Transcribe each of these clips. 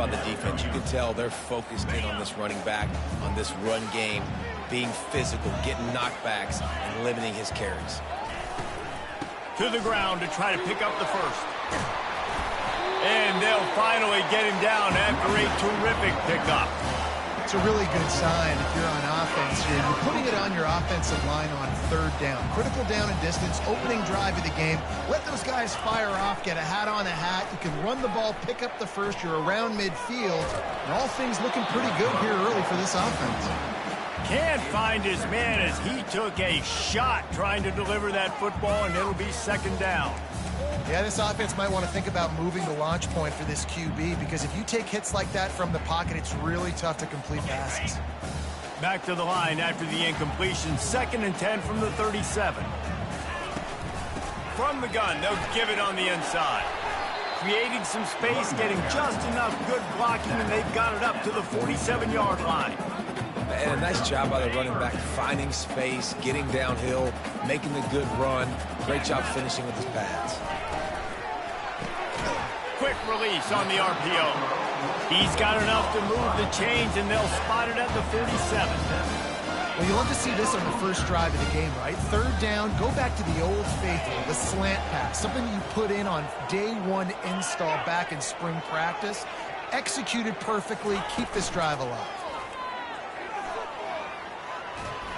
by the defense. You can tell they're focused in on this running back, on this run game, being physical, getting knockbacks, and limiting his carries. To the ground to try to pick up the first. And they'll finally get him down after a terrific pickup. It's a really good sign if you're on offense here. You're putting it on your offensive line on third down. Critical down and distance, opening drive of the game. Let those guys fire off, get a hat on a hat. You can run the ball, pick up the first. You're around midfield. And all things looking pretty good here early for this offense. Can't find his man as he took a shot trying to deliver that football, and it'll be second down. Yeah, this offense might want to think about moving the launch point for this QB, because if you take hits like that from the pocket, it's really tough to complete passes. Back to the line after the incompletion. 2nd and 10 from the 37. From the gun, they'll give it on the inside. Creating some space, getting just enough good blocking, and they've got it up to the 47-yard line. And a nice job by the running back, finding space, getting downhill, making a good run. Great job finishing with his pads. Quick release on the RPO. He's got enough to move the chains, and they'll spot it at the 47. Well, you love to see this on the first drive of the game, right? Third down, go back to the old faithful, the slant pass, something you put in on day one install back in spring practice. Executed perfectly, keep this drive alive.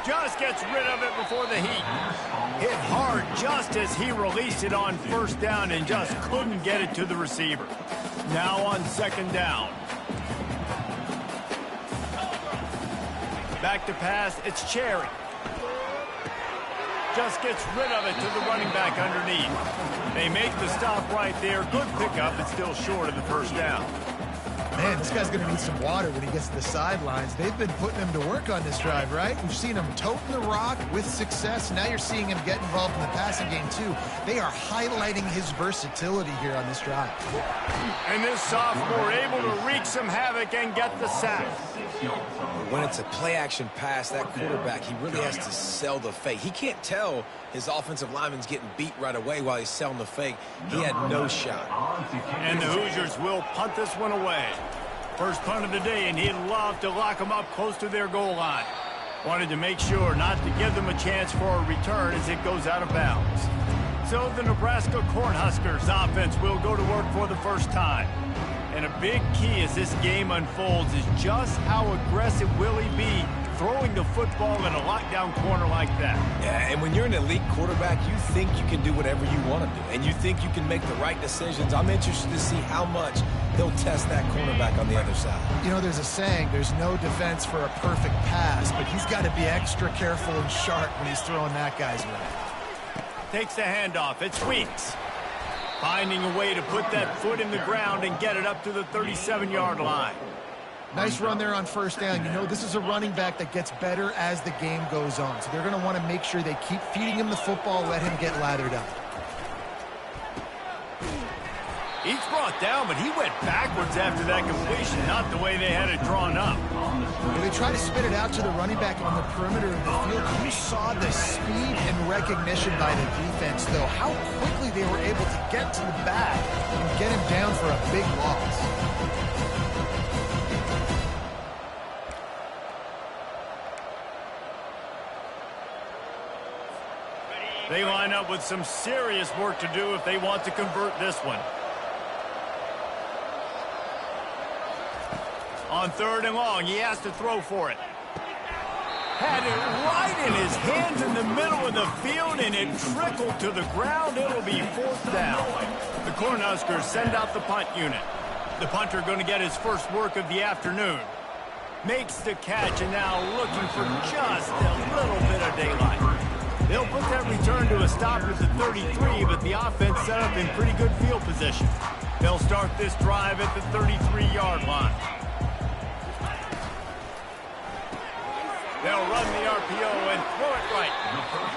Just gets rid of it before the heat. Hit hard just as he released it on first down and just couldn't get it to the receiver. Now on 2nd down. Back to pass, it's Cherry. Just gets rid of it to the running back underneath. They make the stop right there. Good pickup, but still short of the first down. Man, this guy's going to need some water when he gets to the sidelines. They've been putting him to work on this drive, right? We've seen him toting the rock with success. Now you're seeing him get involved in the passing game, too. They are highlighting his versatility here on this drive. And this sophomore able to wreak some havoc and get the sack. When it's a play-action pass, that quarterback, he really has to sell the fake. He can't tell his offensive lineman's getting beat right away while he's selling the fake. He had no shot. And the Hoosiers will punt this one away. First punt of the day, and he'd love to lock them up close to their goal line. Wanted to make sure not to give them a chance for a return as it goes out of bounds. So the Nebraska Cornhuskers offense will go to work for the first time. And a big key as this game unfolds is just how aggressive will he be throwing the football in a lockdown corner like that. Yeah, and when you're an elite quarterback, you think you can do whatever you want to do, and you think you can make the right decisions. I'm interested to see how much he'll test that cornerback on the other side. You know, there's a saying, there's no defense for a perfect pass, but he's got to be extra careful and sharp when he's throwing that guy's way. Takes the handoff. It's Weeks. Finding a way to put that foot in the ground and get it up to the 37-yard line. Nice run there on first down. You know, this is a running back that gets better as the game goes on. So they're going to want to make sure they keep feeding him the football, let him get lathered up. He's brought down, but he went backwards after that completion, not the way they had it drawn up. When they try to spit it out to the running back on the perimeter of the field, you saw the speed and recognition by the defense, though, how quickly they were able to get to the back and get him down for a big loss. They line up with some serious work to do if they want to convert this one. On 3rd and long, he has to throw for it. Had it right in his hands in the middle of the field, and it trickled to the ground. It'll be 4th down. The Cornhuskers send out the punt unit. The punter going to get his first work of the afternoon. Makes the catch, and now looking for just a little bit of daylight. They'll put that return to a stop at the 33, but the offense set up in pretty good field position. They'll start this drive at the 33-yard line. They'll run the RPO and throw it right.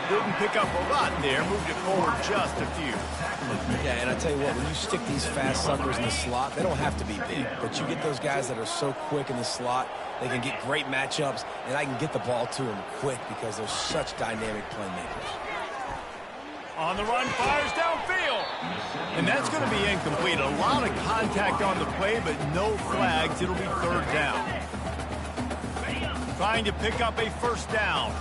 Didn't pick up a lot there, moved it forward just a few. Yeah, and I tell you what, when you stick these fast suckers in the slot, they don't have to be big. But you get those guys that are so quick in the slot, they can get great matchups, and I can get the ball to them quick because they're such dynamic playmakers. On the run, fires downfield. And that's going to be incomplete. A lot of contact on the play, but no flags. It'll be third down. Trying to pick up a first down.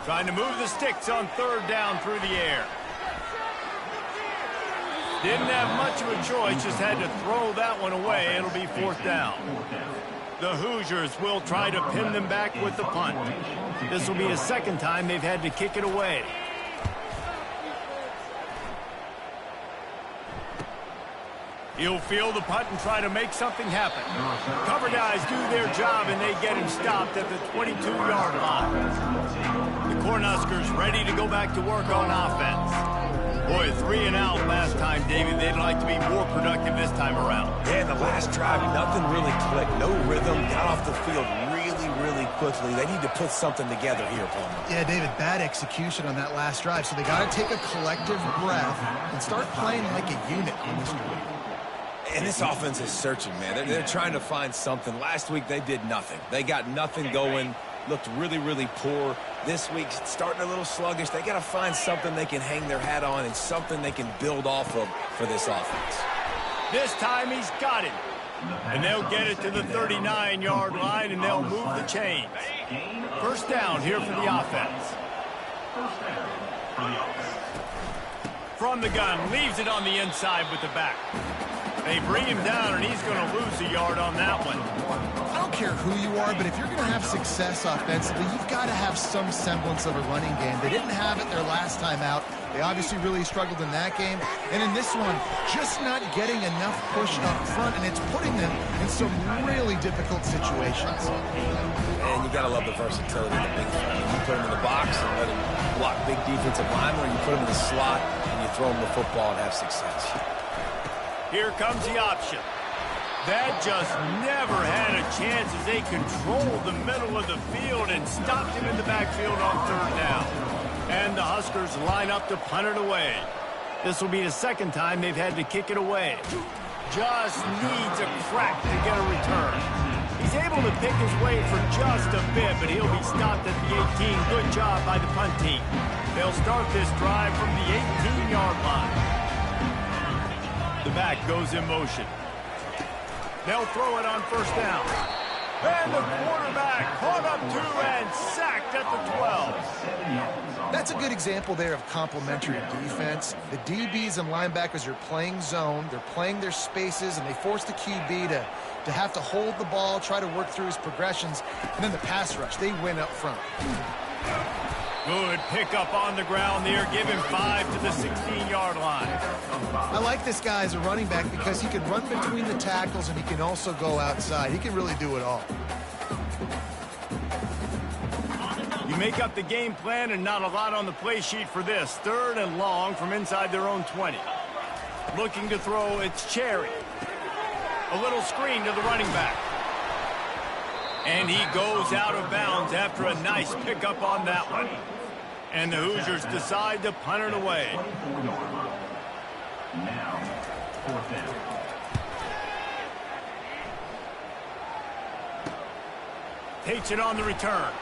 Trying to move the sticks on third down through the air. Didn't have much of a choice, just had to throw that one away. It'll be fourth down. The Hoosiers will try to pin them back with the punt. This will be the second time they've had to kick it away. He'll field the punt and try to make something happen. Cover guys do their job, and they get him stopped at the 22-yard line. The Cornhuskers ready to go back to work on offense. Boy, 3 and out last time, David. They'd like to be more productive this time around. Yeah, in the last drive, nothing really clicked. No rhythm, got off the field really quickly. They need to put something together here, Palmer. Yeah, David, bad execution on that last drive. So they got to take a collective breath and start playing like a unit on this one. And this offense is searching, man. They're trying to find something. Last week, they did nothing. They got nothing going, looked really poor. This week, starting a little sluggish. They got to find something they can hang their hat on and something they can build off of for this offense. This time, he's got it. And they'll get it to the 39-yard line, and they'll move the chains. First down here for the offense. From the gun, leaves it on the inside with the back. They bring him down, and he's going to lose a yard on that one. I don't care who you are, but if you're going to have success offensively, you've got to have some semblance of a running game. They didn't have it their last time out. They obviously really struggled in that game. And in this one, just not getting enough push up front, and it's putting them in some really difficult situations. And you got to love the versatility of the big threat. You put him in the box and let him block big defensive linemen, or you put him in the slot and you throw him the football and have success. Here comes the option. That just never had a chance as they controlled the middle of the field and stopped him in the backfield on third down. And the Huskers line up to punt it away. This will be the second time they've had to kick it away. Just needs a crack to get a return. He's able to pick his way for just a bit, but he'll be stopped at the 18. Good job by the punt team. They'll start this drive from the 18-yard line. The back goes in motion. They'll throw it on first down. And the quarterback caught up to and sacked at the 12. That's a good example there of complementary defense. The DBs and linebackers are playing zone. They're playing their spaces, and they force the QB to have to hold the ball, try to work through his progressions. And then the pass rush, they win up front. Good pickup on the ground there. Give him 5 to the 16-yard line. I like this guy as a running back because he can run between the tackles and he can also go outside. He can really do it all. You make up the game plan and not a lot on the play sheet for this. Third and long from inside their own 20. Looking to throw, it's Cherry. A little screen to the running back. And he goes out of bounds after a nice pickup on that one. And the Hoosiers decide to punt it away. Takes it on the return.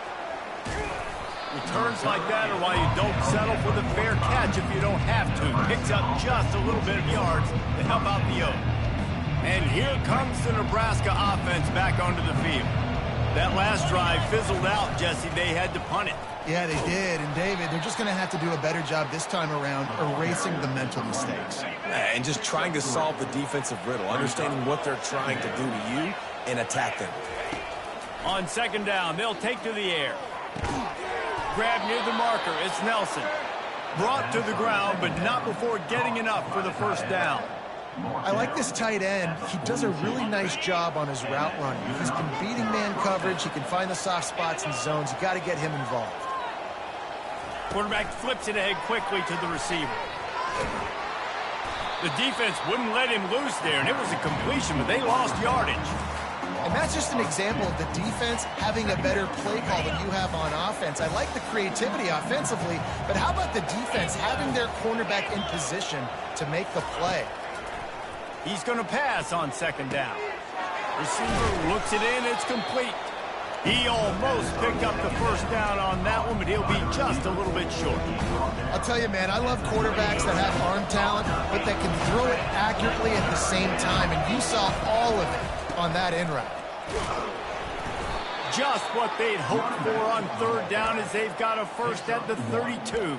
Returns like that are why you don't settle for the fair catch if you don't have to. Picks up just a little bit of yards to help out the Oak. And here comes the Nebraska offense back onto the field. That last drive fizzled out, Jesse. They had to punt it. Yeah, they did. And, David, they're just going to have to do a better job this time around erasing the mental mistakes. And just trying to solve the defensive riddle, understanding what they're trying to do to you and attack them. On second down, they'll take to the air. Grab near the marker. It's Nelson. Brought to the ground, but not before getting enough for the first down. I like this tight end. He does a really nice job on his route running. He's been beating man coverage. He can find the soft spots and zones. You got to get him involved. Quarterback flips it ahead quickly to the receiver. The defense wouldn't let him loose there, and it was a completion, but they lost yardage. And that's just an example of the defense having a better play call than you have on offense. I like the creativity offensively, but how about the defense having their cornerback in position to make the play? He's going to pass on second down. Receiver looks it in. It's complete. He almost picked up the first down on that one, but he'll be just a little bit short. I'll tell you, man, I love quarterbacks that have arm talent, but that can throw it accurately at the same time, and you saw all of it on that in route. Just what they'd hoped for on third down as they've got a first at the 32.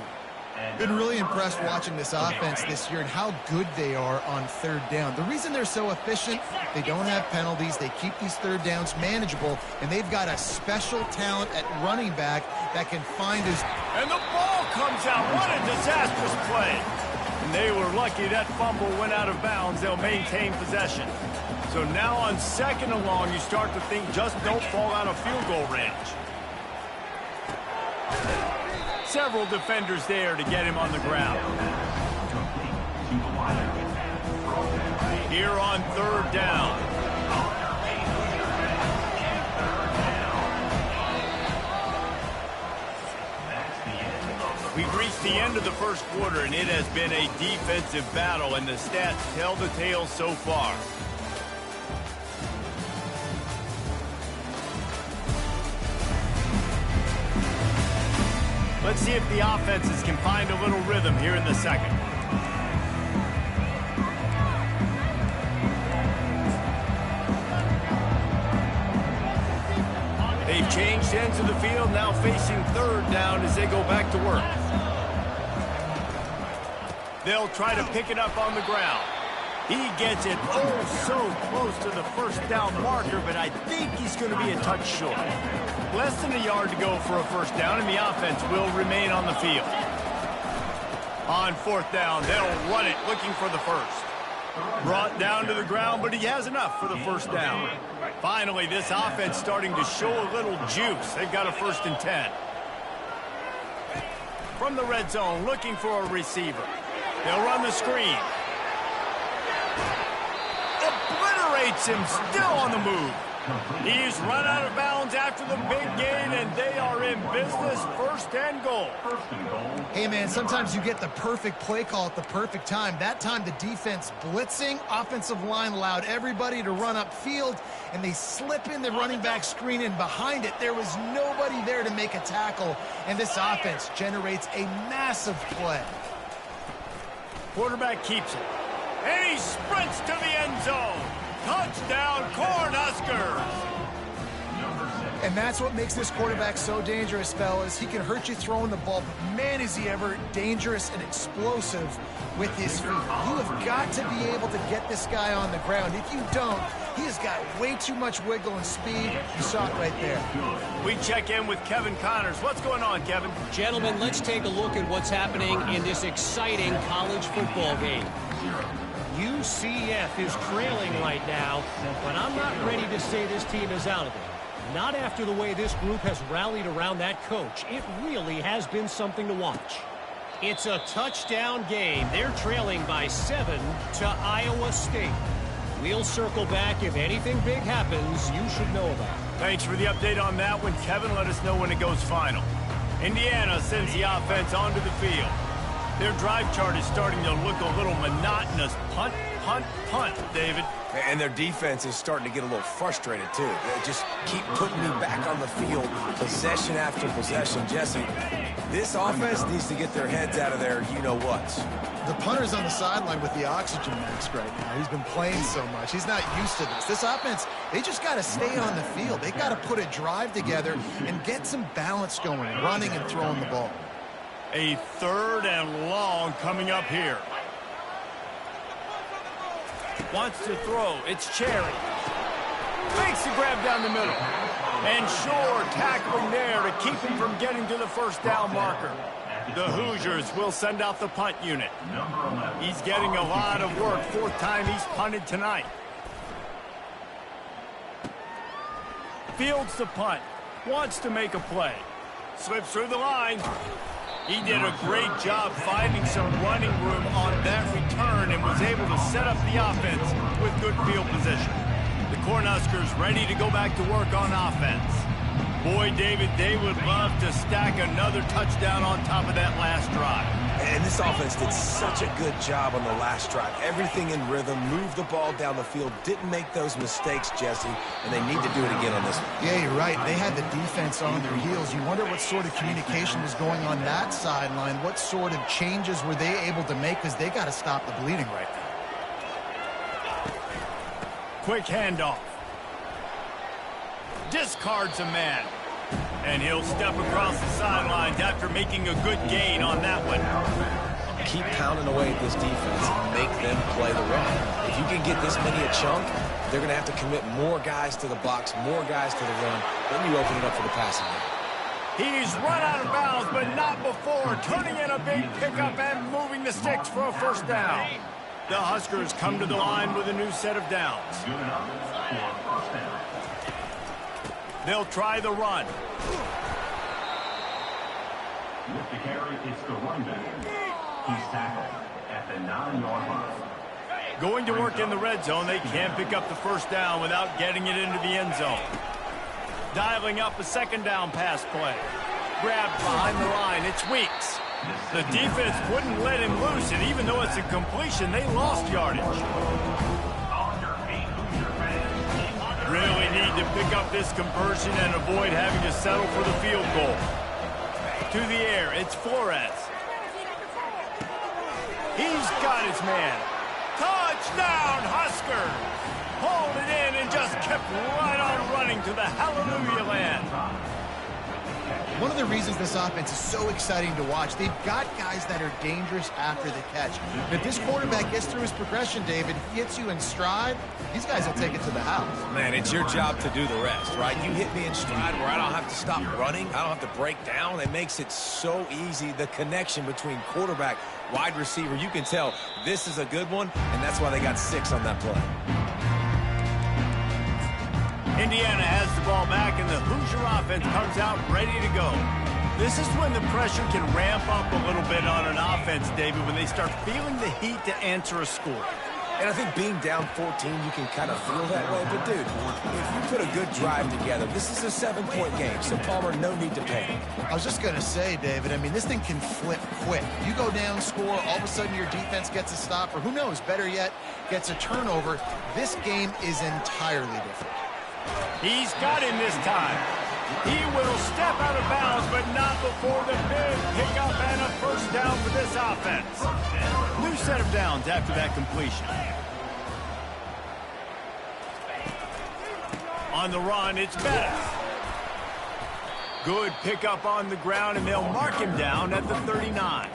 Been really impressed watching this offense this year and how good they are on third down. The reason they're so efficient, they don't have penalties, they keep these third downs manageable, and they've got a special talent at running back that can find his... And the ball comes out. What a disastrous play. And they were lucky that fumble went out of bounds. They'll maintain possession. So now on second and long, you start to think just don't fall out of field goal range. Several defenders there to get him on the ground. Here on third down. We've reached the end of the first quarter, and it has been a defensive battle, and the stats tell the tale so far. Let's see if the offenses can find a little rhythm here in the second. They've changed ends of the field, now facing third down as they go back to work. They'll try to pick it up on the ground. He gets it so close to the first down marker, but I think he's going to be a touch short. Less than a yard to go for a first down, and the offense will remain on the field. On fourth down, they'll run it, looking for the first. Brought down to the ground, but he has enough for the first down. Finally, this offense starting to show a little juice. They've got a 1st and 10. From the red zone, looking for a receiver. They'll run the screen. Obliterates him, still on the move. He's run out of bounds after the big gain, and they are in business, 1st and goal. Hey, man, sometimes you get the perfect play call at the perfect time. That time, the defense blitzing, offensive line allowed everybody to run upfield, and they slip in the running back screen, and behind it, there was nobody there to make a tackle, and this offense generates a massive play. Quarterback keeps it, and he sprints to the end zone. Touchdown, Cornhuskers! And that's what makes this quarterback so dangerous, fellas. He can hurt you throwing the ball, but man, is he ever dangerous and explosive with his feet. You have got to be able to get this guy on the ground. If you don't, he has got way too much wiggle and speed. You saw it right there. We check in with Kevin Connors. What's going on, Kevin? Gentlemen, let's take a look at what's happening in this exciting college football game. UCF is trailing right now, but I'm not ready to say this team is out of it. Not after the way this group has rallied around that coach. It really has been something to watch. It's a touchdown game. They're trailing by 7 to Iowa State. We'll circle back if anything big happens you should know about. Thanks for the update on that one, Kevin. Let us know when it goes final. Indiana sends the offense onto the field. Their drive chart is starting to look a little monotonous. Punt, punt, punt, David. And their defense is starting to get a little frustrated, too. They just keep putting me back on the field, possession after possession. Jesse, this offense needs to get their heads out of their you-know-whats. The punter's on the sideline with the oxygen mask right now. He's been playing so much. He's not used to this. This offense, they just got to stay on the field. They got to put a drive together and get some balance going, running and throwing the ball. A 3rd and long coming up here. Wants to throw. It's Cherry. Makes the grab down the middle. And Shore tackling there to keep him from getting to the first down marker. The Hoosiers will send out the punt unit. He's getting a lot of work. 4th time he's punted tonight. Fields the punt. Wants to make a play. Slips through the line. He did a great job finding some running room on that return and was able to set up the offense with good field position. The Cornhuskers ready to go back to work on offense. Boy, David, they would love to stack another touchdown on top of that last drive. And this offense did such a good job on the last drive. Everything in rhythm, moved the ball down the field, didn't make those mistakes, Jesse, and they need to do it again on this one. Yeah, you're right. They had the defense on their heels. You wonder what sort of communication was going on that sideline. What sort of changes were they able to make, because they got to stop the bleeding right now. Quick handoff. Discards a man. And he'll step across the sidelines after making a good gain on that one. Keep pounding away at this defense and make them play the run. If you can get this many a chunk, they're going to have to commit more guys to the box, more guys to the run. Then you open it up for the passing game. He's run out of bounds, but not before. Turning in a big pickup and moving the sticks for a first down. The Huskers come to the line with a new set of downs. They'll try the run. With the carry, it's the running back. He's tackled at the 9-yard line. Going to work in the red zone. They can't pick up the first down without getting it into the end zone. Dialing up a second down pass play. Grabbed behind the line. It's Weeks. The defense wouldn't let him loose, and even though it's a completion, they lost yardage. Really need to pick up this conversion and avoid having to settle for the field goal. To the air, it's Flores. He's got his man. Touchdown, Huskers! Hauled it in and just kept right on running to the hallelujah land. One of the reasons this offense is so exciting to watch, they've got guys that are dangerous after the catch. If this quarterback gets through his progression, David, he hits you in stride, these guys will take it to the house. Man, it's your job to do the rest, right? You hit me in stride where I don't have to stop running. I don't have to break down. It makes it so easy. The connection between quarterback, wide receiver, you can tell this is a good one, and that's why they got 6 on that play. Indiana has the ball back, and the Hoosier offense comes out ready to go. This is when the pressure can ramp up a little bit on an offense, David, when they start feeling the heat to answer a score. And I think being down 14, you can kind of feel that way. But, dude, if you put a good drive together, this is a 7-point game. So, Palmer, no need to panic. I was just going to say, David, I mean, this thing can flip quick. You go down, score, all of a sudden your defense gets a stop, or who knows, better yet, gets a turnover. This game is entirely different. He's got him this time. He will step out of bounds, but not before the big pickup and a first down for this offense. New set of downs after that completion. On the run, it's Bettis. Good pickup on the ground, and they'll mark him down at the 39.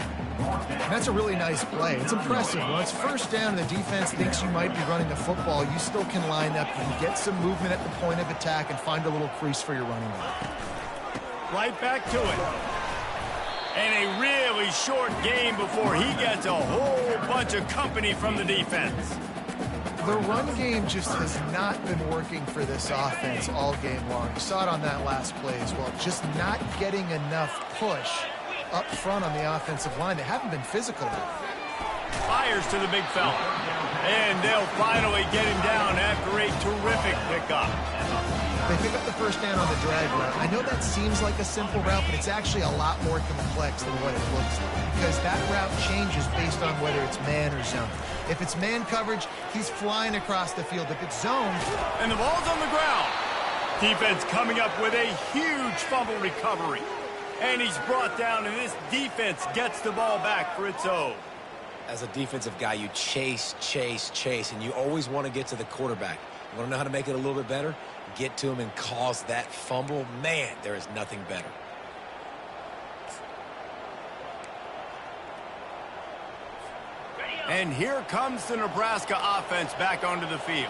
That's a really nice play. It's impressive. When it's first down and the defense thinks you might be running the football, you still can line up. You can get some movement at the point of attack and find a little crease for your running back. Right back to it. And a really short game before he gets a whole bunch of company from the defense. The run game just has not been working for this offense all game long. You saw it on that last play as well. Just not getting enough push up front on the offensive line. They haven't been physical enough. Fires to the big fella. And they'll finally get him down after a terrific pickup. They pick up the first down on the drag route. I know that seems like a simple route, but it's actually a lot more complex than what it looks like, because that route changes based on whether it's man or zone. If it's man coverage, he's flying across the field. If it's zone... And the ball's on the ground. Defense coming up with a huge fumble recovery. And he's brought down, and this defense gets the ball back for its own. As a defensive guy, you chase, and you always want to get to the quarterback. You want to know how to make it a little bit better? Get to him and cause that fumble. Man, there is nothing better. And here comes the Nebraska offense back onto the field.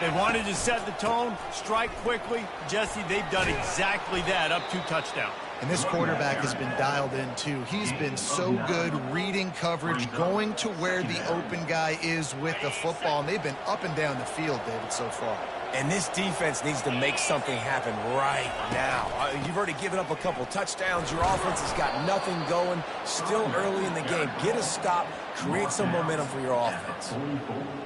They wanted to set the tone, strike quickly. Jesse, they've done exactly that, up 2 touchdowns. And this quarterback has been dialed in, too. He's been so good reading coverage, going to where the open guy is with the football. And they've been up and down the field, David, so far. And this defense needs to make something happen right now. You've already given up a couple touchdowns. Your offense has got nothing going. Still early in the game. Get a stop. Create some momentum for your offense.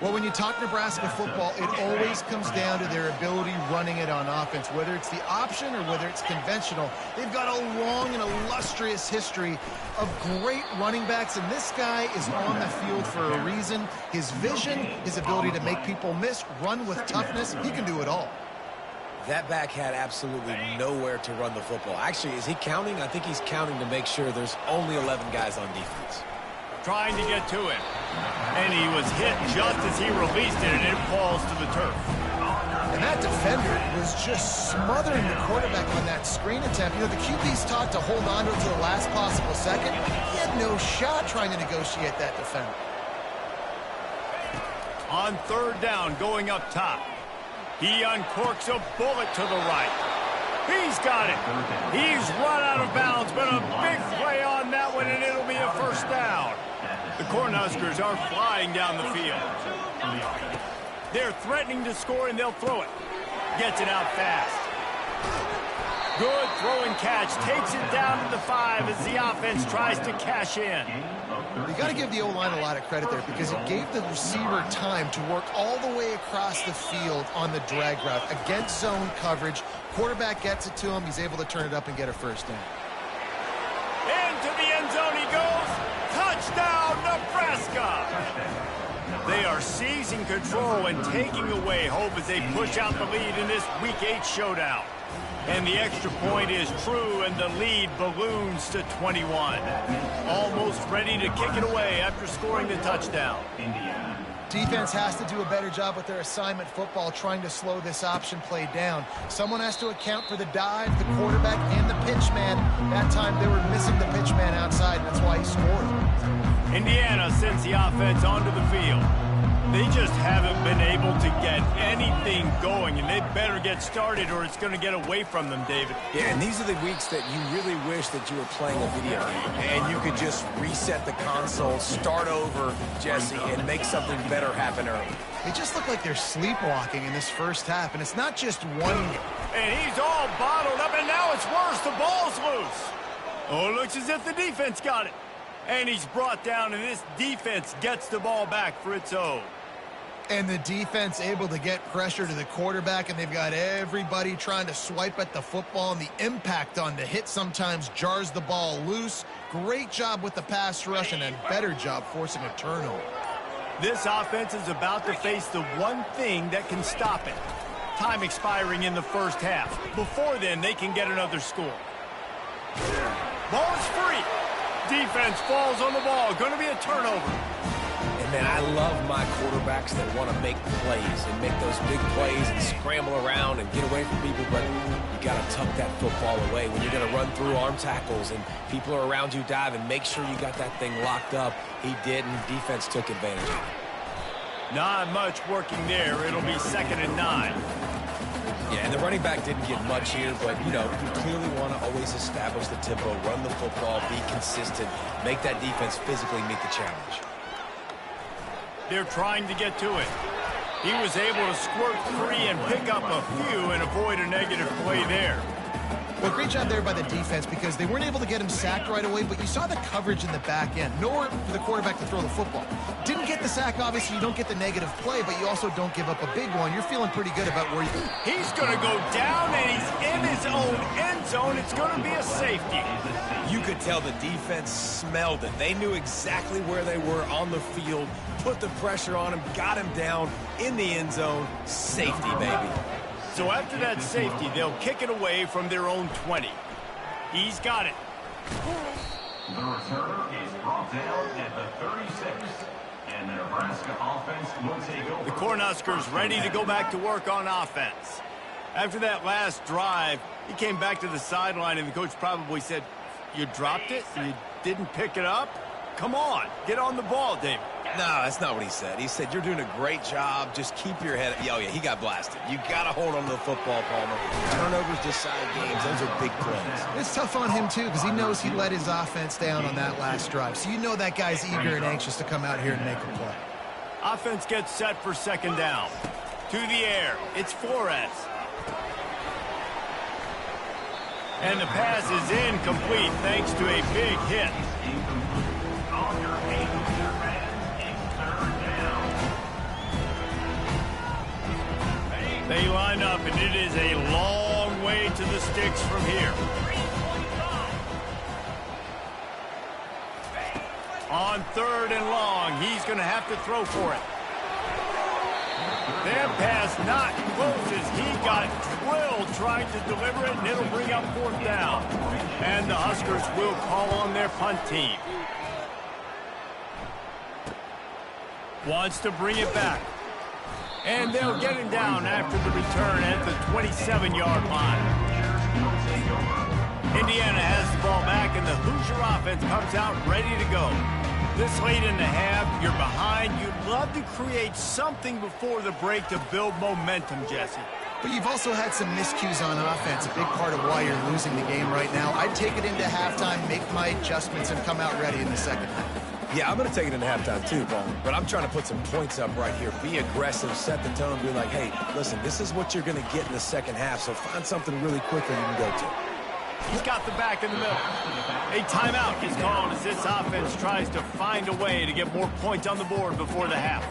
Well, when you talk Nebraska football, it always comes down to their ability running it on offense. Whether it's the option or whether it's conventional, they've got a long and illustrious history of great running backs, and this guy is on the field for a reason. His vision, his ability to make people miss, run with toughness, he can do it all. That back had absolutely nowhere to run the football. Actually, is he counting? I think he's counting to make sure there's only 11 guys on defense. Trying to get to it. And he was hit just as he released it, and it falls to the turf. And that defender was just smothering the quarterback on that screen attempt. You know, the QB's taught to hold on to it to the last possible second. He had no shot trying to negotiate that defender. On third down, going up top. He uncorks a bullet to the right. He's got it. He's run out of bounds, but a big play on that one, and it'll be a first down. The Cornhuskers are flying down the field. They're threatening to score, and they'll throw it. Gets it out fast. Good throw and catch. Takes it down to the 5 as the offense tries to cash in. You got to give the O-line a lot of credit there because it gave the receiver time to work all the way across the field on the drag route against zone coverage. Quarterback gets it to him. He's able to turn it up and get a first down. Into the end zone he goes. Touchdown, Nebraska! They are seizing control and taking away hope as they push out the lead in this Week 8 showdown. And the extra point is true, and the lead balloons to 21. Almost ready to kick it away after scoring the touchdown. Defense has to do a better job with their assignment football, trying to slow this option play down. Someone has to account for the dive, the quarterback, and the pitch man. That time they were missing the pitch man outside, and that's why he scored. Indiana sends the offense onto the field. They just haven't been able to get anything going, and they better get started or it's going to get away from them, David. Yeah, and these are the weeks that you really wish that you were playing a video game and you could just reset the console, start over, Jesse, and make something better happen early. They just look like they're sleepwalking in this first half, and it's not just one. And he's all bottled up, and now it's worse. The ball's loose. Oh, it looks as if the defense got it. And he's brought down, and this defense gets the ball back for its own. And the defense able to get pressure to the quarterback, and they've got everybody trying to swipe at the football, and the impact on the hit sometimes jars the ball loose. Great job with the pass rush, and a better job forcing a turnover. This offense is about to face the one thing that can stop it. Time expiring in the first half. Before then, they can get another score. Ball is free. Defense falls on the ball. Going to be a turnover. And, man, I love my quarterbacks that want to make plays and make those big plays and scramble around and get away from people, but you got to tuck that football away when you're going to run through arm tackles and people are around you diving. Make sure you got that thing locked up. He did, and defense took advantage of it. Not much working there. It'll be 2nd and 9. Yeah, and the running back didn't get much here, but, you know, you clearly want to always establish the tempo, run the football, be consistent, make that defense physically meet the challenge. They're trying to get to it. He was able to squirt free and pick up a few and avoid a negative play there. Well, great job there by the defense because they weren't able to get him sacked right away, but you saw the coverage in the back end. Nowhere for the quarterback to throw the football. Didn't get the sack, obviously. You don't get the negative play, but you also don't give up a big one. You're feeling pretty good about where you... He's going to go down, and he's in his own end zone. It's going to be a safety. You could tell the defense smelled it. They knew exactly where they were on the field, put the pressure on him, got him down in the end zone. Safety, baby. So after that safety, they'll kick it away from their own 20. He's got it. The returner is brought down at the 36. And the Nebraska offense will take over. The Cornhuskers ready to go back to work on offense. After that last drive, he came back to the sideline, and the coach probably said, "You dropped it? You didn't pick it up? Come on, get on the ball, David." No, that's not what he said. He said, "You're doing a great job. Just keep your head." Oh, yeah, he got blasted. You got to hold on to the football, Palmer. Turnovers decide games. Those are big plays. It's tough on him, too, because he knows he let his offense down on that last drive. So you know that guy's eager and anxious to come out here and make a play. Offense gets set for 2nd down. To the air. It's Flores. And the pass is incomplete thanks to a big hit. They line up, and it is a long way to the sticks from here. On 3rd and long, he's going to have to throw for it. That pass not close as he got drilled trying to deliver it, and it'll bring up 4th down. And the Huskers will call on their punt team. Wants to bring it back. And they'll get him down after the return at the 27-yard line. Indiana has the ball back, and the Hoosier offense comes out ready to go. This late in the half, you're behind. You'd love to create something before the break to build momentum, Jesse. But you've also had some miscues on offense, a big part of why you're losing the game right now. I'd take it into halftime, make my adjustments, and come out ready in the second half. Yeah, I'm going to take it into halftime too, Paul. But I'm trying to put some points up right here. Be aggressive, set the tone, be like, hey, listen, this is what you're going to get in the second half, so find something really quickly you can go to. He's got the back in the middle. A timeout is called as this offense tries to find a way to get more points on the board before the half.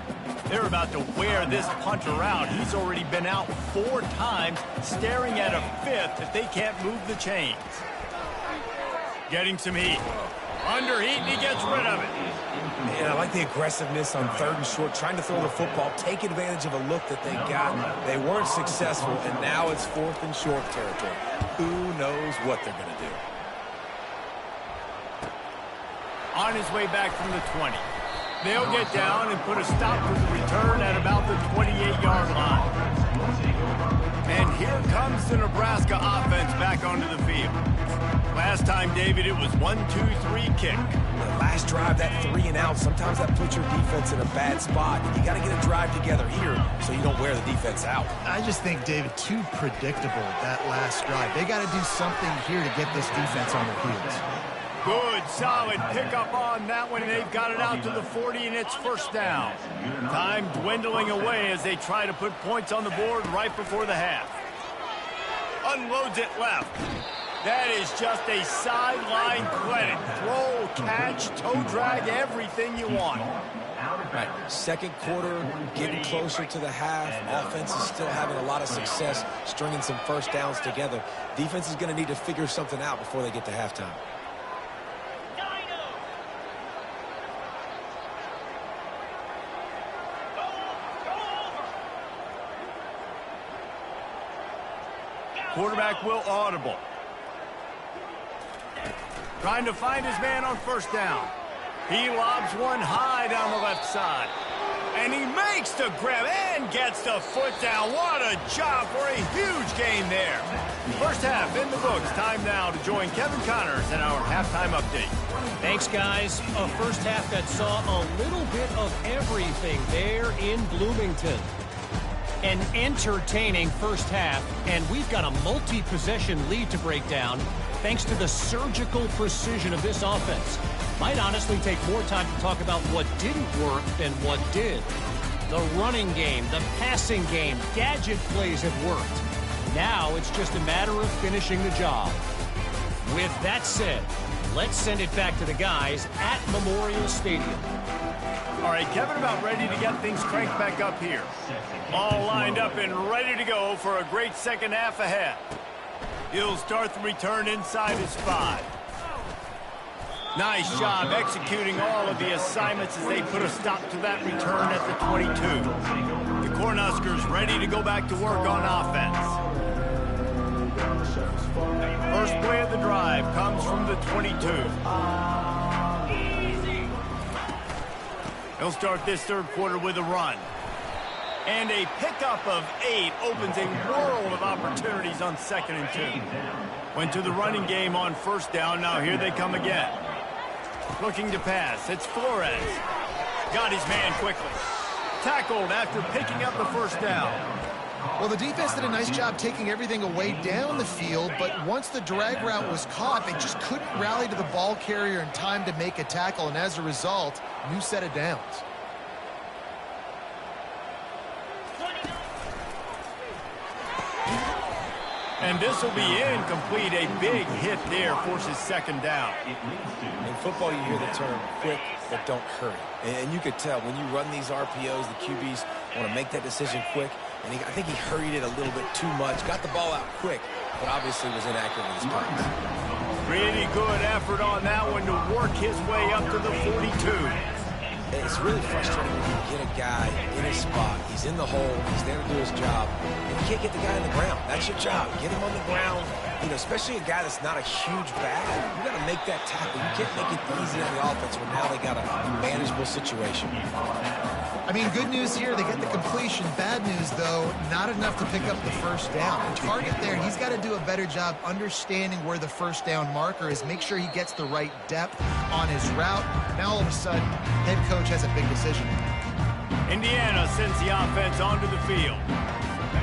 They're about to wear this punter out. He's already been out 4 times, staring at a 5th if they can't move the chains. Getting some heat. Under heat, and he gets rid of it. Man, I like the aggressiveness on 3rd and short, trying to throw the football, take advantage of a look that they got. They weren't successful, and now it's 4th and short territory. Who knows what they're going to do? On his way back from the 20. They'll get down and put a stop to the return at about the 28-yard line. And here comes the Nebraska offense back onto the field. Last time, David, it was 1-2-3 kick. The last drive, that 3 and out, sometimes that puts your defense in a bad spot. You got to get a drive together here so you don't wear the defense out. I just think, David, too predictable, that last drive. They got to do something here to get this defense on their heels. Good, solid pickup on that one. They've got it out to the 40, and it's 1st down. Time dwindling away as they try to put points on the board right before the half. Unloads it left. That is just a sideline credit. Throw, catch, toe drag, everything you want. Right. Second quarter, getting closer to the half. Offense is still having a lot of success stringing some 1st downs together. Defense is going to need to figure something out before they get to halftime. Quarterback will audible. Trying to find his man on 1st down. He lobs one high down the left side. And he makes the grab and gets the foot down. What a job for a huge gain there. 1st half in the books. Time now to join Kevin Connors in our halftime update. Thanks, guys. A 1st half that saw a little bit of everything there in Bloomington. An entertaining 1st half, and we've got a multi-possession lead to break down thanks to the surgical precision of this offense. Might honestly take more time to talk about what didn't work than what did. The running game, the passing game, gadget plays have worked. Now it's just a matter of finishing the job. With that said, let's send it back to the guys at Memorial Stadium. All right, Kevin, about ready to get things cranked back up here. All lined up and ready to go for a great second half ahead. He'll start the return inside his 5. Nice job executing all of the assignments as they put a stop to that return at the 22. The Cornhuskers ready to go back to work on offense. First play of the drive comes from the 22. He'll start this 3rd quarter with a run. And a pickup of 8 opens a world of opportunities on 2nd and 2. Went to the running game on 1st down. Now here they come again. Looking to pass. It's Flores. Got his man quickly. Tackled after picking up the 1st down. Well, the defense did a nice job taking everything away down the field, but once the drag route was caught, they just couldn't rally to the ball carrier in time to make a tackle, and as a result, new set of downs. And this will be incomplete. A big hit there forces second down. In football, you hear the term quick, but don't hurry. And you could tell when you run these RPOs, the QBs want to make that decision quick. And I think he hurried it a little bit too much. Got the ball out quick, but obviously was inaccurate with his plans. Pretty good effort on that one to work his way up to the 42. It's really frustrating when you get a guy in his spot. He's in the hole. He's there to do his job. And you can't get the guy on the ground. That's your job. Get him on the ground. You know, especially a guy that's not a huge bag. You got to make that tackle. You can't make it easy on the offense when now they got a manageable situation. I mean, good news here, they get the completion. Bad news, though, not enough to pick up the first down. The target there, he's got to do a better job understanding where the first down marker is, make sure he gets the right depth on his route. Now, all of a sudden, head coach has a big decision. Indiana sends the offense onto the field.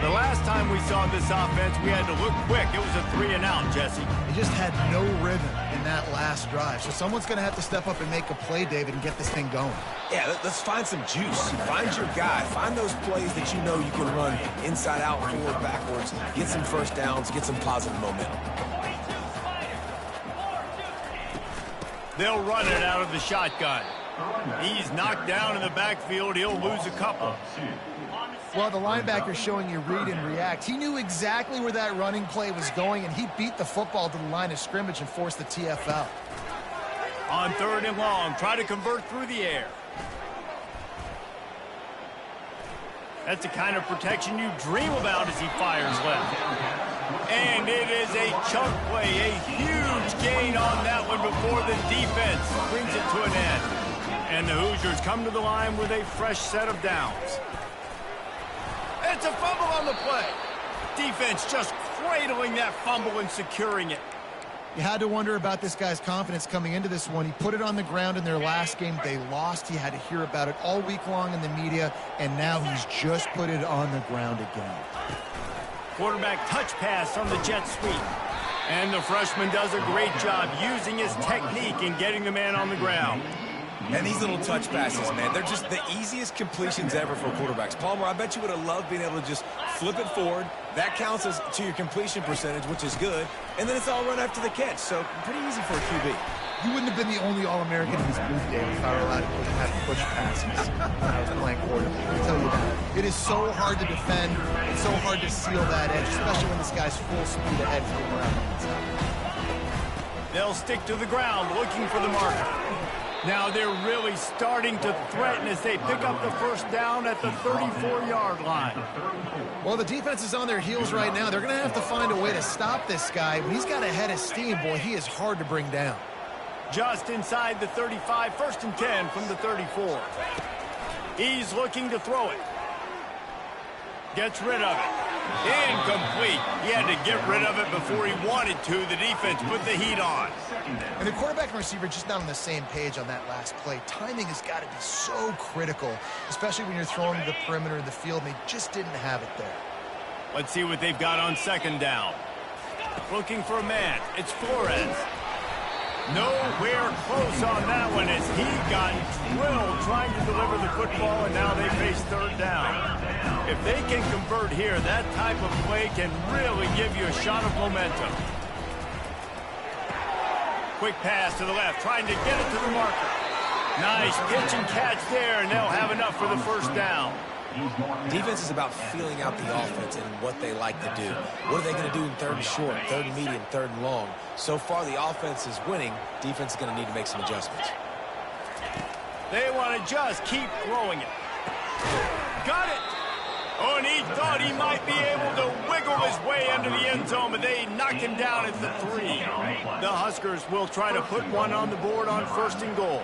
The last time we saw this offense, we had to look quick. It was a 3-and-out, Jesse. He just had no rhythm in that last drive. So someone's going to have to step up and make a play, David, and get this thing going. Yeah, let's find some juice. Find your guy. Find those plays that you know you can run inside out, forward, backwards, get some first downs, get some positive momentum. They'll run it out of the shotgun. He's knocked down in the backfield. He'll lose a couple. Well, the linebacker's showing you read and react. He knew exactly where that running play was going, and he beat the football to the line of scrimmage and forced the TFL. On 3rd and long, try to convert through the air. That's the kind of protection you dream about as he fires left. And it is a chunk play, a huge gain on that one before the defense brings it to an end. And the Hoosiers come to the line with a fresh set of downs. It's a fumble on the play. Defense just cradling that fumble and securing it. You had to wonder about this guy's confidence coming into this one. He put it on the ground in their last game. They lost. He had to hear about it all week long in the media, and now he's just put it on the ground again. Quarterback touch pass on the jet sweep. And the freshman does a great job using his technique and getting the man on the ground. And these little touch passes, man, they're just the easiest completions ever for quarterbacks. Palmer, I bet you would have loved being able to just flip it forward. That counts as to your completion percentage, which is good. And then it's all run after the catch, so pretty easy for a QB. You wouldn't have been the only All-American in his booth, Dave, if I were allowed to have push passes when I was playing quarterback. I'll tell you that. It is so hard to defend. It's so hard to seal that edge, especially when this guy's full speed ahead from around the inside. They'll stick to the ground looking for the marker. Now they're really starting to threaten as they pick up the first down at the 34-yard line. Well, the defense is on their heels right now. They're going to have to find a way to stop this guy. When he's got a head of steam, boy, he is hard to bring down. Just inside the 35, 1st and 10 from the 34. He's looking to throw it. Gets rid of it. Incomplete. He had to get rid of it before he wanted to. The defense put the heat on. And the quarterback and receiver just not on the same page on that last play. Timing has got to be so critical, especially when you're throwing to the perimeter of the field, and they just didn't have it there. Let's see what they've got on 2nd down. Looking for a man. It's Flores. Nowhere close on that one as he got drilled trying to deliver the football, and now they face 3rd down. If they can convert here, that type of play can really give you a shot of momentum. Quick pass to the left, trying to get it to the marker. Nice pitch and catch there, and they'll have enough for the 1st down. Defense is about feeling out the offense and what they like to do. What are they going to do in 3rd and short, 3rd and medium, 3rd and long? So far, the offense is winning. Defense is going to need to make some adjustments. They want to just keep throwing it. Got it. Oh, and he thought he might be able to wiggle his way into the end zone, but they knocked him down at the 3. The Huskers will try to put one on the board on 1st and goal.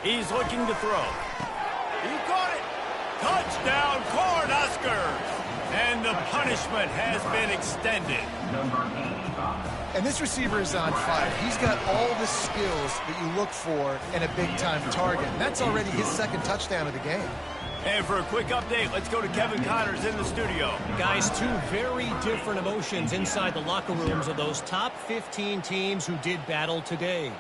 He's looking to throw. He caught it. Touchdown, Cornhuskers. And the punishment has been extended. And this receiver is on fire. He's got all the skills that you look for in a big-time target. And that's already his 2nd touchdown of the game. And for a quick update, let's go to Kevin Connors in the studio. Guys, 2 very different emotions inside the locker rooms of those top 15 teams who did battle today.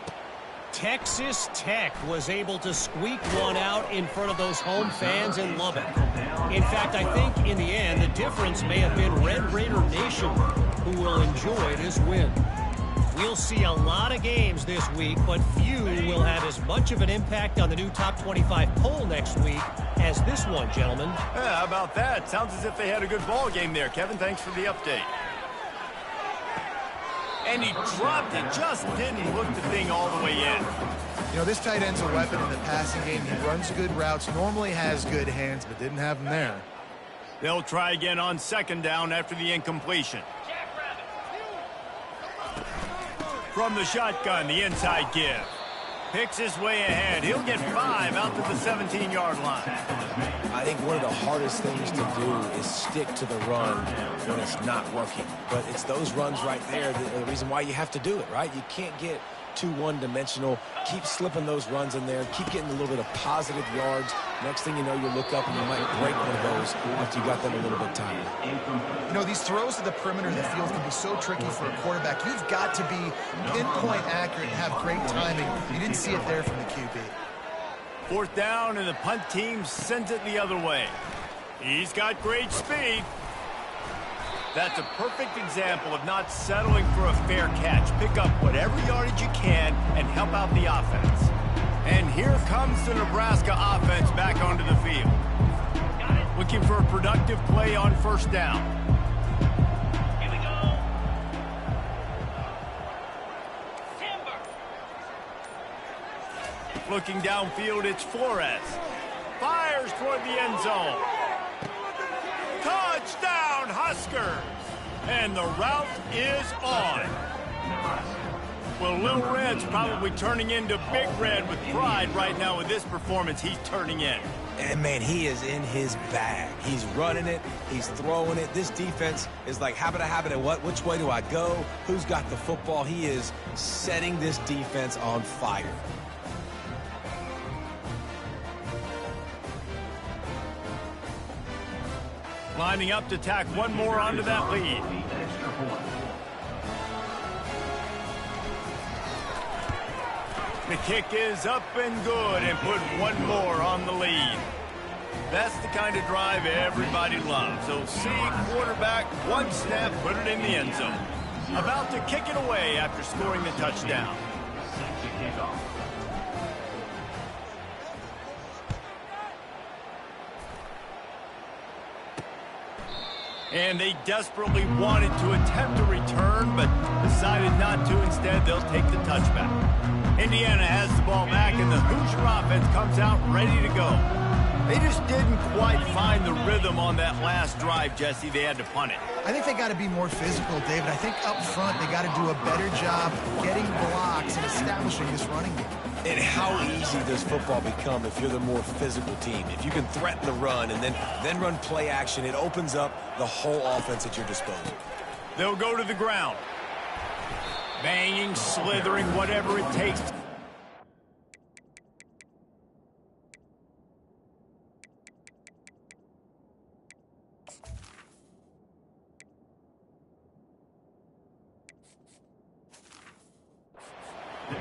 Texas Tech was able to squeak one out in front of those home fans in Lubbock. In fact, I think in the end, the difference may have been Red Raider Nation who will enjoy this win. We'll see a lot of games this week, but few will have as much of an impact on the new top 25 poll next week as this one, gentlemen. Yeah, how about that? Sounds as if they had a good ball game there. Kevin, thanks for the update. And he dropped it, just didn't hook the thing all the way in. You know, this tight end's a weapon in the passing game. He runs good routes, normally has good hands, but didn't have them there. They'll try again on second down after the incompletion. From the shotgun, the inside give. Picks his way ahead. He'll get 5 out to the 17-yard line. I think one of the hardest things to do is stick to the run when it's not working. But it's those runs right there, the reason why you have to do it, right? You can't get too one-dimensional. Keep slipping those runs in there. Keep getting a little bit of positive yards. Next thing you know, you look up and you might break one of those after you got them a little bit tired. You know, these throws to the perimeter of the field can be so tricky for a quarterback. You've got to be pinpoint accurate and have great timing. You didn't see it there from the QB. Fourth down, and the punt team sends it the other way. He's got great speed. That's a perfect example of not settling for a fair catch. Pick up whatever yardage you can and help out the offense. And here comes the Nebraska offense back onto the field. Looking for a productive play on first down. Here we go. Timber. Looking downfield, it's Flores. Fires toward the end zone. Touchdown, Huskers! And the route is on. Well, Little Red's probably turning into Big Red with pride right now with this performance he's turning in. And, man, he is in his bag. He's running it. He's throwing it. This defense is like, habit, what? Which way do I go? Who's got the football? He is setting this defense on fire. Lining up to tack one more onto that lead. The kick is up and good and put one more on the lead. That's the kind of drive everybody loves. So see quarterback, one snap, put it in the end zone. About to kick it away after scoring the touchdown. And they desperately wanted to attempt a return, but decided not to. Instead, they'll take the touchback. Indiana has the ball back, and the Hoosier offense comes out ready to go. They just didn't quite find the rhythm on that last drive, Jesse. They had to punt it. I think they got to be more physical, David. I think up front they got to do a better job getting blocks and establishing this running game. And how easy does football become if you're the more physical team? If you can threaten the run and then run play action, it opens up the whole offense at your disposal. They'll go to the ground. Banging, slithering, whatever it takes.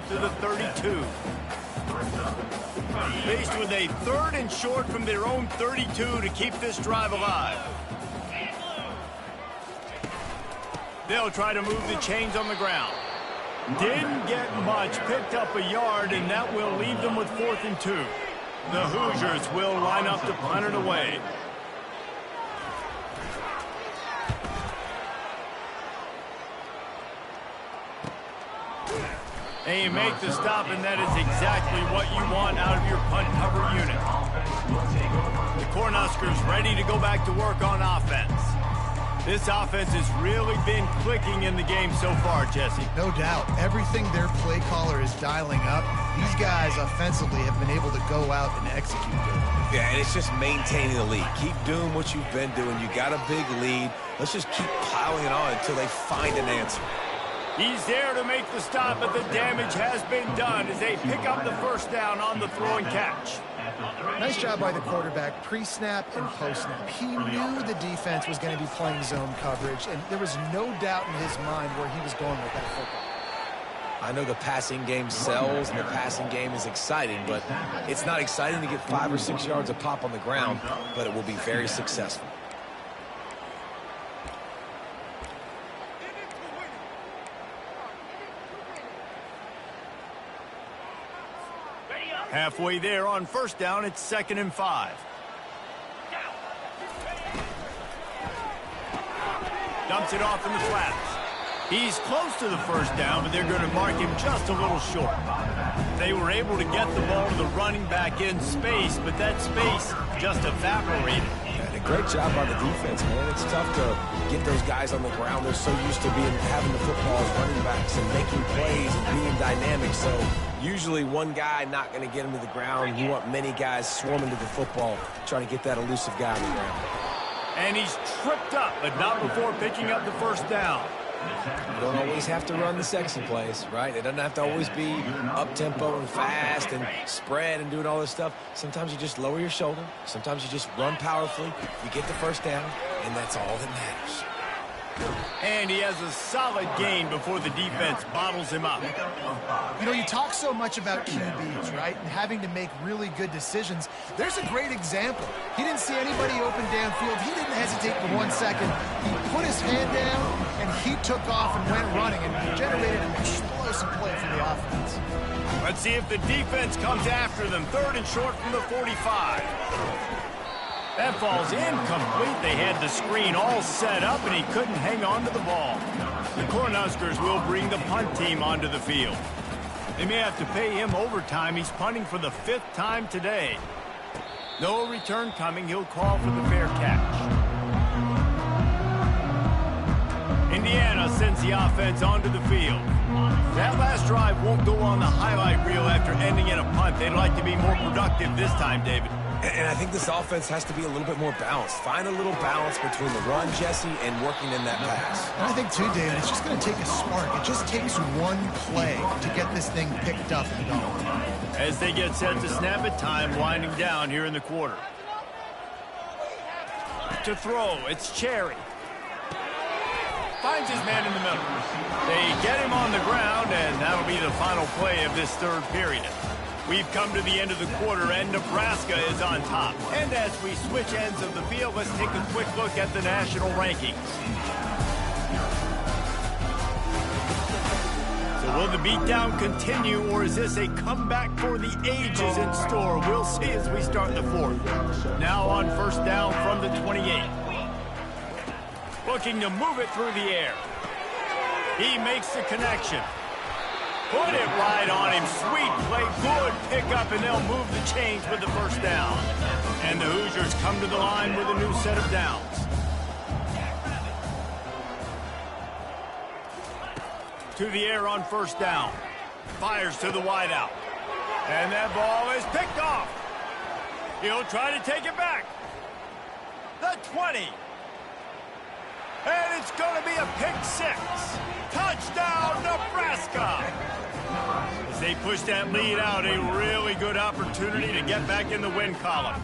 To the 32. Faced with a 3rd and short from their own 32 to keep this drive alive. They'll try to move the chains on the ground. Didn't get much, picked up a yard, and that will leave them with 4th and 2. The Hoosiers will line up to punt it away. And you make the stop, and that is exactly what you want out of your punt cover unit. The Cornhuskers ready to go back to work on offense. This offense has really been clicking in the game so far, Jesse. No doubt. Everything their play caller is dialing up, these guys offensively have been able to go out and execute good. Yeah, and it's just maintaining the lead. Keep doing what you've been doing. You got a big lead. Let's just keep piling it on until they find an answer. He's there to make the stop, but the damage has been done as they pick up the first down on the throw and catch. Nice job by the quarterback, pre-snap and post-snap. He knew the defense was going to be playing zone coverage, and there was no doubt in his mind where he was going with that football. I know the passing game sells and the passing game is exciting, but it's not exciting to get 5 or 6 yards a pop on the ground, but it will be very successful. Halfway there on first down, it's 2nd and 5. Dumps it off in the flats. He's close to the first down, but they're going to mark him just a little short. They were able to get the ball to the running back in space, but that space just evaporated. And a great job by the defense, man. It's tough to get those guys on the ground. They're so used to having the football as running backs and making plays and being dynamic. So usually one guy not going to get him to the ground. You want many guys swarming to the football, trying to get that elusive guy on the ground. And he's tripped up, but not before picking up the first down. You don't always have to run the sexy plays, right? It doesn't have to always be up-tempo and fast and spread and doing all this stuff. Sometimes you just lower your shoulder. Sometimes you just run powerfully. You get the first down, and that's all that matters. And he has a solid gain before the defense bottles him up. You know, you talk so much about QBs, right? And having to make really good decisions. There's a great example. He didn't see anybody open downfield. He didn't hesitate for 1 second. He put his hand down, and he took off and went running and generated an explosive play for the offense. Let's see if the defense comes after them. 3rd and short from the 45. That falls incomplete. They had the screen all set up, and he couldn't hang on to the ball. The Cornhuskers will bring the punt team onto the field. They may have to pay him overtime. He's punting for the 5th time today. No return coming. He'll call for the fair catch. Indiana sends the offense onto the field. That last drive won't go on the highlight reel after ending in a punt. They'd like to be more productive this time, David. And I think this offense has to be a little bit more balanced. Find a little balance between the run, Jesse, and working in that pass. And I think, too, David, it's just going to take a spark. It just takes one play to get this thing picked up and going. As they get set to snap it, time winding down here in the quarter. To throw, it's Cherry. Finds his man in the middle. They get him on the ground, and that'll be the final play of this 3rd period. We've come to the end of the quarter, and Nebraska is on top. And as we switch ends of the field, let's take a quick look at the national rankings. So will the beatdown continue, or is this a comeback for the ages in store? We'll see as we start the 4th. Now on first down from the 28. Looking to move it through the air. He makes the connection. Put it right on him. Sweet play. Good pickup, and they'll move the chains with the first down. And the Hoosiers come to the line with a new set of downs. To the air on first down. Fires to the wideout. And that ball is picked off. He'll try to take it back. The 20. And it's going to be a pick 6. Touchdown, Nebraska! As they push that lead out, a really good opportunity to get back in the win column.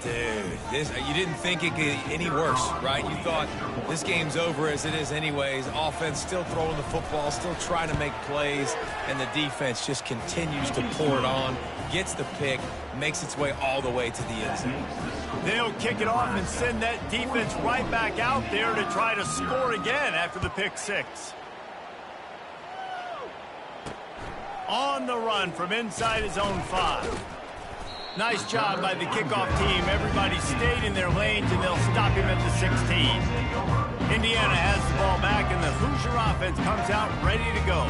Dude, you didn't think it could get any worse, right? You thought this game's over as it is anyways. Offense still throwing the football, still trying to make plays, and the defense just continues to pour it on, gets the pick, makes its way all the way to the end zone. They'll kick it off and send that defense right back out there to try to score again after the pick 6. On the run from inside his own 5. Nice job by the kickoff team. Everybody stayed in their lanes, and they'll stop him at the 16. Indiana has the ball back, and the Hoosier offense comes out ready to go.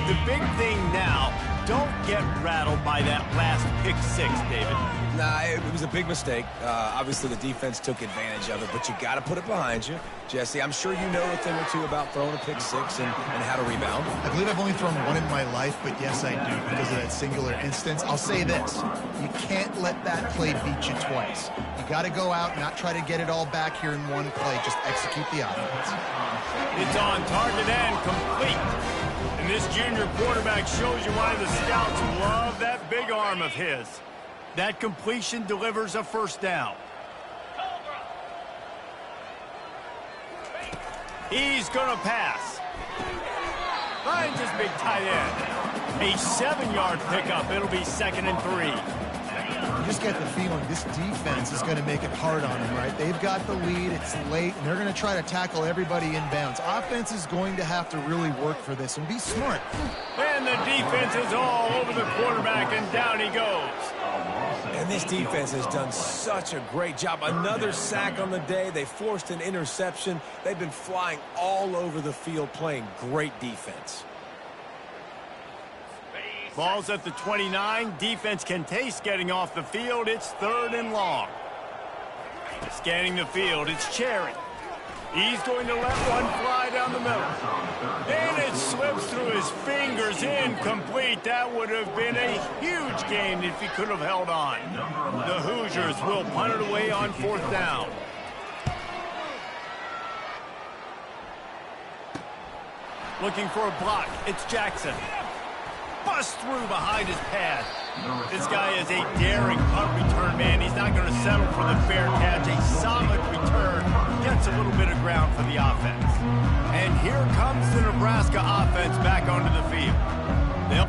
The big thing now, don't get rattled by that last pick 6, David. Nah, it was a big mistake. Obviously, the defense took advantage of it, but you got to put it behind you. Jesse, I'm sure you know a thing or two about throwing a pick 6 and how to rebound. I believe I've only thrown one in my life, but yes, I do because of that singular instance. I'll say this. You can't let that play beat you twice. You got to go out and not try to get it all back here in one play. Just execute the offense. It's on target and complete. And this junior quarterback shows you why the scouts love that big arm of his. That completion delivers a first down. He's going to pass. Finds his big tight end. A 7-yard pickup. It'll be 2nd and 3. You just get the feeling this defense is going to make it hard on them, right? They've got the lead. It's late, and they're going to try to tackle everybody inbounds. Offense is going to have to really work for this and be smart. And the defense is all over the quarterback, and down he goes. And this defense has done such a great job. Another sack on the day. They forced an interception. They've been flying all over the field playing great defense. Ball's at the 29. Defense can taste getting off the field. It's 3rd and long. Scanning the field, it's Cherry. He's going to let one fly down the middle. And it slips through his fingers, incomplete. That would have been a huge gain if he could have held on. The Hoosiers will punt it away on 4th down. Looking for a block. It's Jackson. Bust through behind his pad. This guy is a daring punt return man. He's not going to settle for the fair catch. A solid return. Gets a little bit of ground for the offense. And here comes the Nebraska offense back onto the field. They'll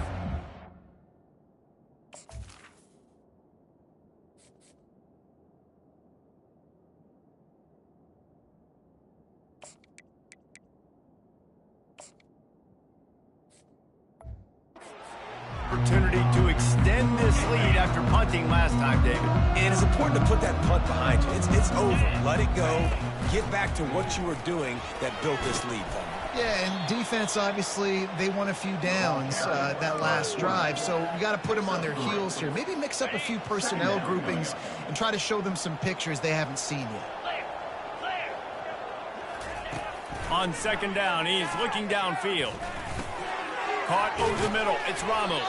opportunity to extend this lead after punting last time, David. And it's important to put that punt behind you. It's over. Let it go. Get back to what you were doing that built this lead, Paul. Yeah, and defense, obviously, they won a few downs that last drive, so you got to put them on their heels here. Maybe mix up a few personnel groupings and try to show them some pictures they haven't seen yet. On 2nd down, he's looking downfield. Caught over the middle. It's Ramos.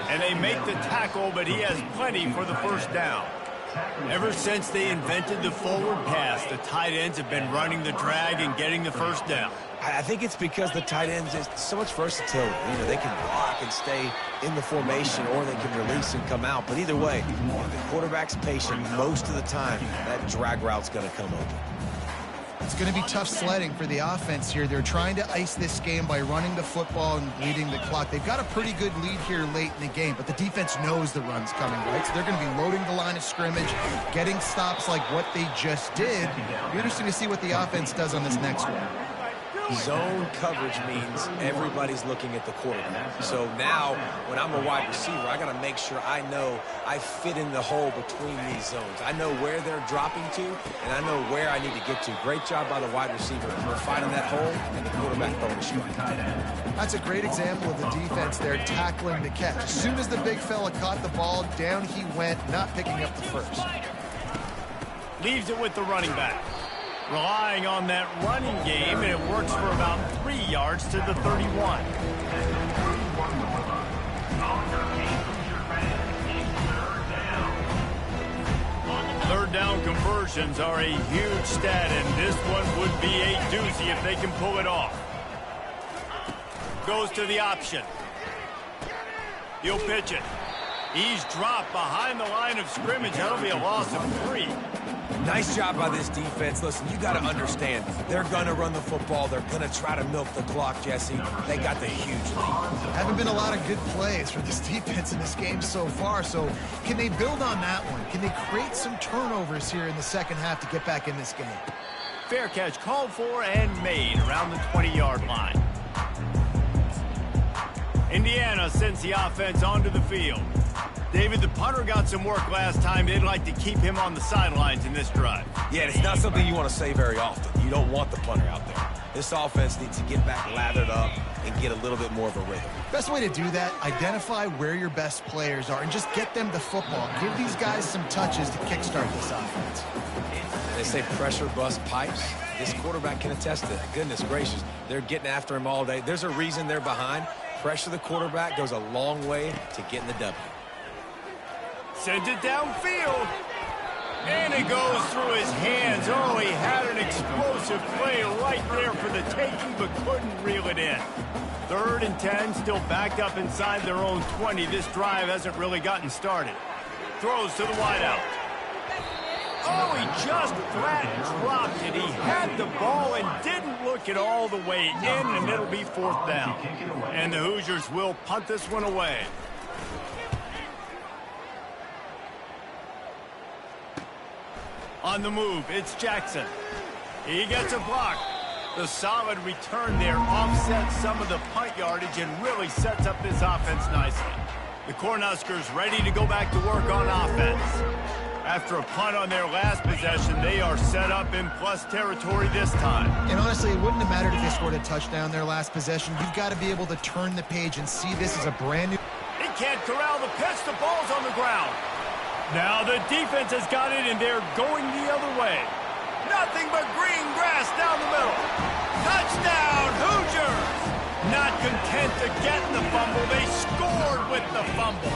And they make the tackle, but he has plenty for the 1st down. Ever since they invented the forward pass, the tight ends have been running the drag and getting the 1st down. I think it's because the tight ends is so much versatility. You know, they can block and stay in the formation, or they can release and come out. But either way, if the quarterback's patient most of the time, that drag route's going to come open. It's going to be tough sledding for the offense here. They're trying to ice this game by running the football and bleeding the clock. They've got a pretty good lead here late in the game, but the defense knows the run's coming, right? So they're going to be loading the line of scrimmage, getting stops like what they just did. It'll be interesting to see what the offense does on this next one. Zone coverage means everybody's looking at the quarterback. So now, when I'm a wide receiver, I got to make sure I know I fit in the hole between these zones. I know where they're dropping to, and I know where I need to get to. Great job by the wide receiver. We're finding that hole, and the quarterback throwing a strike. That's a great example of the defense there tackling the catch. As soon as the big fella caught the ball, down he went, not picking up the first. Leaves it with the running back. Relying on that running game, and it works for about 3 yards to the 31. Third down conversions are a huge stat, and this one would be a doozy if they can pull it off. Goes to the option. He'll pitch it. He's dropped behind the line of scrimmage. That'll be a loss of 3. Nice job by this defense. Listen, you got to understand, they're going to run the football. They're going to try to milk the clock, Jesse. They got the huge lead. Haven't been a lot of good plays for this defense in this game so far, so can they build on that one? Can they create some turnovers here in the second half to get back in this game? Fair catch called for and made around the 20-yard line. Indiana sends the offense onto the field. David, the punter got some work last time. They'd like to keep him on the sidelines in this drive. Yeah, it's not something you want to say very often. You don't want the punter out there. This offense needs to get back lathered up and get a little bit more of a rhythm. Best way to do that, identify where your best players are and just get them the football. Give these guys some touches to kickstart this offense. They say pressure busts pipes. This quarterback can attest to that. Goodness gracious, they're getting after him all day. There's a reason they're behind. Pressure the quarterback goes a long way to getting the W. Sends it downfield. And it goes through his hands. Oh, he had an explosive play right there for the taking, but couldn't reel it in. 3rd and 10, still backed up inside their own 20. This drive hasn't really gotten started. Throws to the wideout. Oh, he just flat dropped it. He had the ball and didn't look at all the way in, and it'll be 4th down. And the Hoosiers will punt this one away. On the move, it's Jackson. He gets a block. The solid return there offsets some of the punt yardage and really sets up this offense nicely. The Cornhuskers ready to go back to work on offense. After a punt on their last possession, they are set up in plus territory this time. And honestly, it wouldn't have mattered if they scored a touchdown their last possession. You've got to be able to turn the page and see this as a brand new... He can't corral the pitch. The ball's on the ground. Now the defense has got it, and they're going the other way. Nothing but green grass down the middle. Touchdown, Hoosiers! Not content to get the fumble, they scored with the fumble.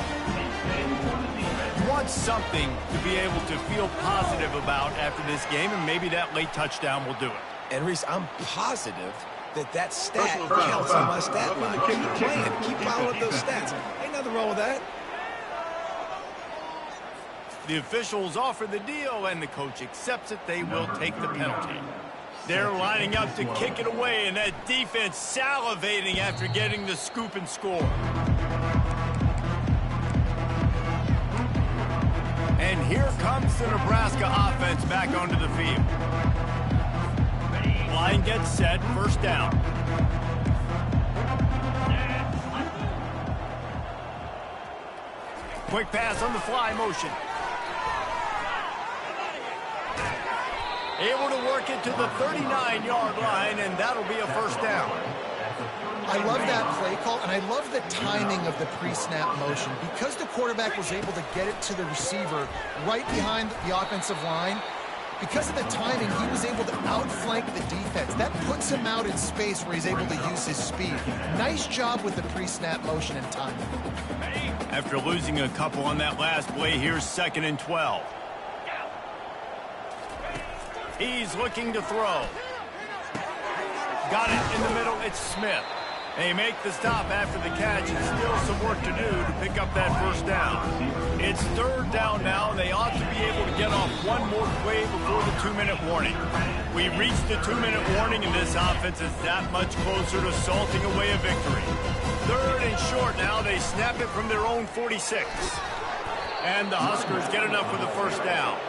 You want something to be able to feel positive about after this game, and maybe that late touchdown will do it. And Reese, I'm positive that stat counts on my stat line. Keep playing. Keep piling up those stats. Ain't nothing wrong with that. The officials offer the deal, and the coach accepts it. They will take the penalty. They're lining up to kick it away, and that defense salivating after getting the scoop and score. And here comes the Nebraska offense back onto the field. Line gets set, 1st down. Quick pass on the fly motion. Able to work it to the 39-yard line, and that'll be a 1st down. I love that play call, and I love the timing of the pre-snap motion. Because the quarterback was able to get it to the receiver right behind the offensive line, because of the timing, he was able to outflank the defense. That puts him out in space where he's able to use his speed. Nice job with the pre-snap motion and timing. After losing a couple on that last play, here's 2nd and 12. He's looking to throw. Got it in the middle. It's Smith. They make the stop after the catch, and still some work to do to pick up that 1st down. It's 3rd down now, and they ought to be able to get off one more play before the 2-minute warning. We reached the 2-minute warning, and this offense is that much closer to salting away a victory. 3rd and short now. They snap it from their own 46. And the Huskers get enough for the 1st down.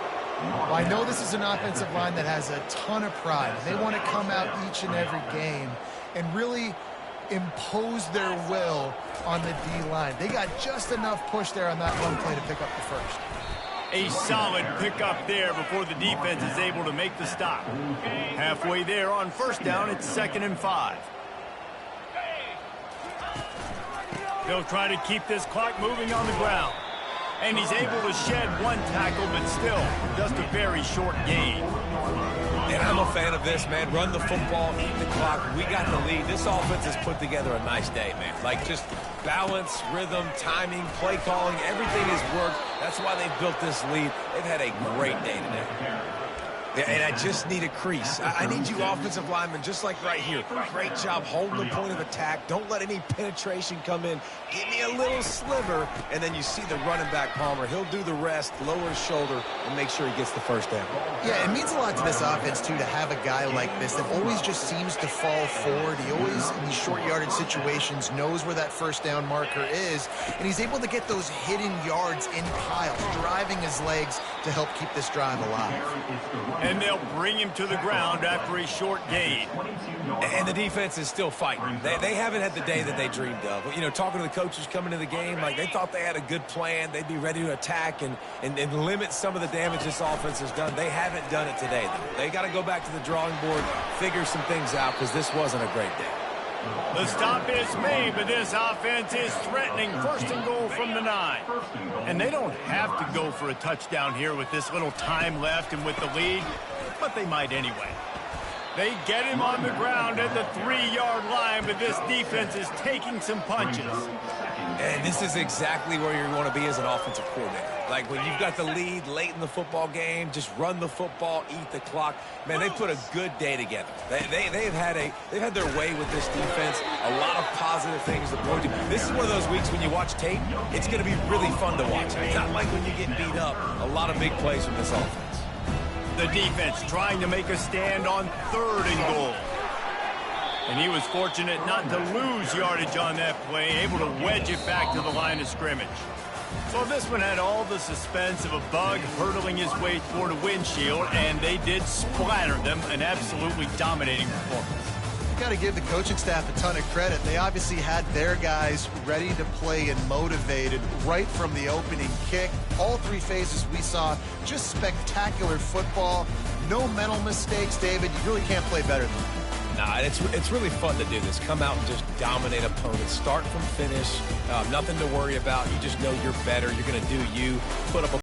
Well, I know this is an offensive line that has a ton of pride. They want to come out each and every game and really impose their will on the D-line. They got just enough push there on that one play to pick up the 1st. A solid pickup there before the defense is able to make the stop. Halfway there on 1st down, it's 2nd and 5. They'll try to keep this clock moving on the ground. And he's able to shed one tackle, but still just a very short gain. And I'm a fan of this, man. Run the football, eat the clock. We got the lead. This offense has put together a nice day, man. Like, just balance, rhythm, timing, play calling, everything has worked. That's why they've built this lead. They've had a great day today. Yeah, and I just need a crease. I need you offensive linemen, just like right here. Great job holding the point of attack. Don't let any penetration come in. Give me a little sliver, and then you see the running back, Palmer. He'll do the rest, lower his shoulder, and make sure he gets the 1st down. Yeah, it means a lot to this offense, too, to have a guy like this that always just seems to fall forward. He always, in these short yardage situations, knows where that 1st down marker is, and he's able to get those hidden yards in piles, driving his legs to help keep this drive alive. And they'll bring him to the ground after a short gain. And the defense is still fighting. They haven't had the day that they dreamed of. You know, talking to the coaches coming to the game, like they thought they had a good plan. They'd be ready to attack and limit some of the damage this offense has done. They haven't done it today, though. They got to go back to the drawing board, figure some things out, because this wasn't a great day. The stop is made, but this offense is threatening 1st and goal from the 9. And they don't have to go for a touchdown here with this little time left and with the lead, but they might anyway. They get him on the ground at the 3-yard line, but this defense is taking some punches. And this is exactly where you want to be as an offensive coordinator. Like when you've got the lead late in the football game, just run the football, eat the clock. Man, they put a good day together. They've had their way with this defense. A lot of positive things to point to. This is one of those weeks when you watch tape, it's going to be really fun to watch. It's not like when you get beat up. A lot of big plays from this offense. The defense trying to make a stand on 3rd and goal. And he was fortunate not to lose yardage on that play, able to wedge it back to the line of scrimmage. So this one had all the suspense of a bug hurtling his way toward a windshield, and they did splatter them, an absolutely dominating performance. You got to give the coaching staff a ton of credit. They obviously had their guys ready to play and motivated right from the opening kick. All three phases we saw, just spectacular football. No mental mistakes, David. You really can't play better than that. Nah, it's really fun to do this. Come out and just dominate opponents. Start from finish. Nothing to worry about. You just know you're better. You're going to do you. Put up a